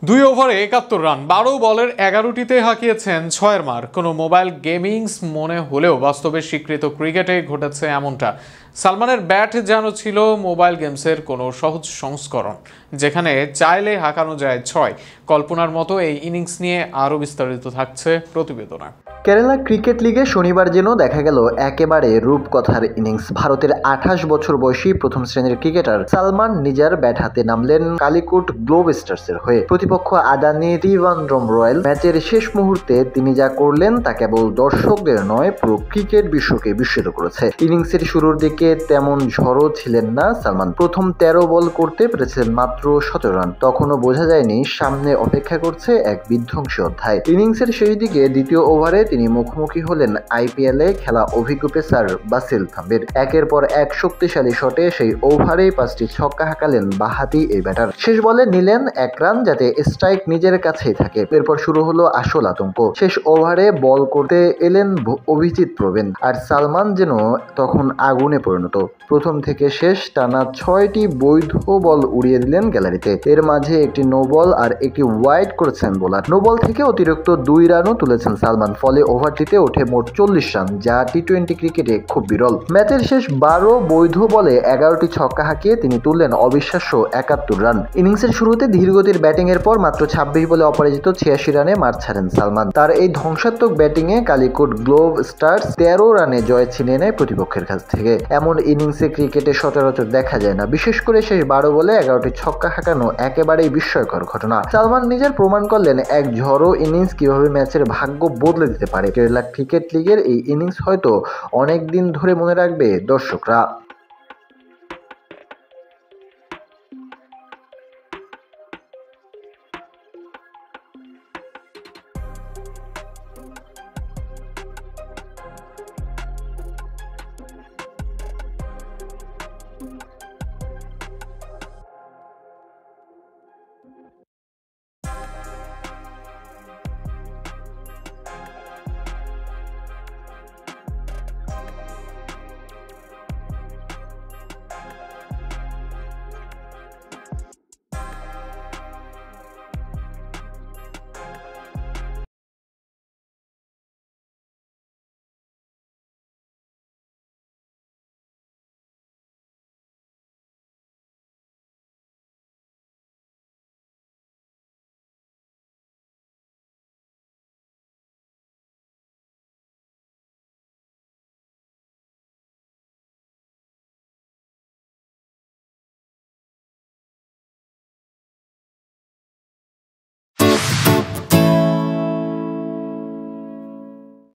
2 ওভারে 71 রান, 12 বলের 11টিতে হাঁকিয়েছেন 6-এর মার। কোনো মোবাইল গেমিংস মনে হলেও বাস্তবে স্বীকৃত ক্রিকেটে ঘটেছে এমনটা। সালমানের ব্যাট যেন ছিল মোবাইল গেমসের কোনো সহজ সংস্করণ, যেখানে চাইলে হাঁকানো যায় 6। কল্পনার মতো এই ইনিংস নিয়ে আরও বিস্তারিত থাকছে প্রতিবেদনে। কেরালা ক্রিকেট লিগে শনিবার যেন দেখা গেল একেবারে রূপকথার ইনিংস। ভারতের 28 বছর বয়সী প্রথম শ্রেণীর ক্রিকেটার সালমান নিজের ব্যাট হাতে নামলেন কালিকট গ্লোব স্টার্সের হয়ে। প্রতিপক্ষ আদানি ত্রিবান্দ্রম রয়্যাল। ম্যাচের শেষ মুহূর্তে তিনি যা করলেন তা কেবল দর্শকদের নয়, পুরো ক্রিকেট বিশ্বকে বিস্মিত করেছে। ইনিংসের শুরুর দিকে তেমন ঝড়ো ছিলেন না সালমান। প্রথম 13 বল করতে পেরেছিলেন মাত্র 17 রান। তখনও বোঝা যায়নি সামনে অপেক্ষা করছে এক বিধ্বংসী অধ্যায়। ইনিংসের শেষ দিকে দ্বিতীয় ওভারে তিনি মুখোমুখি হলেন আইপিএলে খেলা অভিজ্ঞ পেসার বাসিল থাম্বের। একের পর এক শক্তিশালী শটে সেই ওভারেই 5টি ছক্কা হাঁকালেন বাঁহাতি এই ব্যাটার। শেষ বলে নিলেন 1 রান, যাতে স্ট্রাইক নিজের কাছেই থাকে। এরপর শুরু হলো আসল আতঙ্ক। শেষ ওভারে বল করতে এলেন অভিজিৎ প্রবীণ, আর সালমান যেন তখন আগুনে পরিণত। প্রথম থেকে শেষ টানা 6টি বৈধ বল উড়িয়ে দিলেন গ্যালারিতে। এর মাঝে একটি নো বল আর একটি ওয়াইড করেছেন বোলার। নো বল থেকে অতিরিক্ত 2 রানও তুলেছেন সালমান। ফলে ওভারটিতে ওঠে মোট 40 রান, যা টি-20 ক্রিকেটে খুব বিরল। ম্যাচের শেষ 12 বৈধ বলে 11টি ছক্কা হাঁকিয়ে তিনি তুললেন অবিশ্বাস্য 71 রান। ইনিংসের শুরুতে ধীরগতির ব্যাটিং এর পর মাত্র 26 বলে অপরাজিত 86 রানে মাঠ ছাড়েন সালমান। তার এই ধ্বংসাত্মক ব্যাটিংয়ে কালিকট গ্লোব স্টার্স 13 রানে জয় ছিনিয়ে নেয় প্রতিপক্ষের কাছ থেকে। এমন ইনিংসে ক্রিকেটে সচরাচর দেখা যায় না, বিশেষ করে শেষ 12 বলে 11টি ছক্কা হাঁকানো একেবারেই বিস্ময়কর ঘটনা। সালমান নিজের প্রমাণ করলেন এক ঝড়ো ইনিংস কিভাবে ম্যাচের ভাগ্য বদলে দিতে পারে। কেরালা ক্রিকেট লিগের এই ইনিংস হয়তো অনেক দিন ধরে মনে রাখবে দর্শকরা।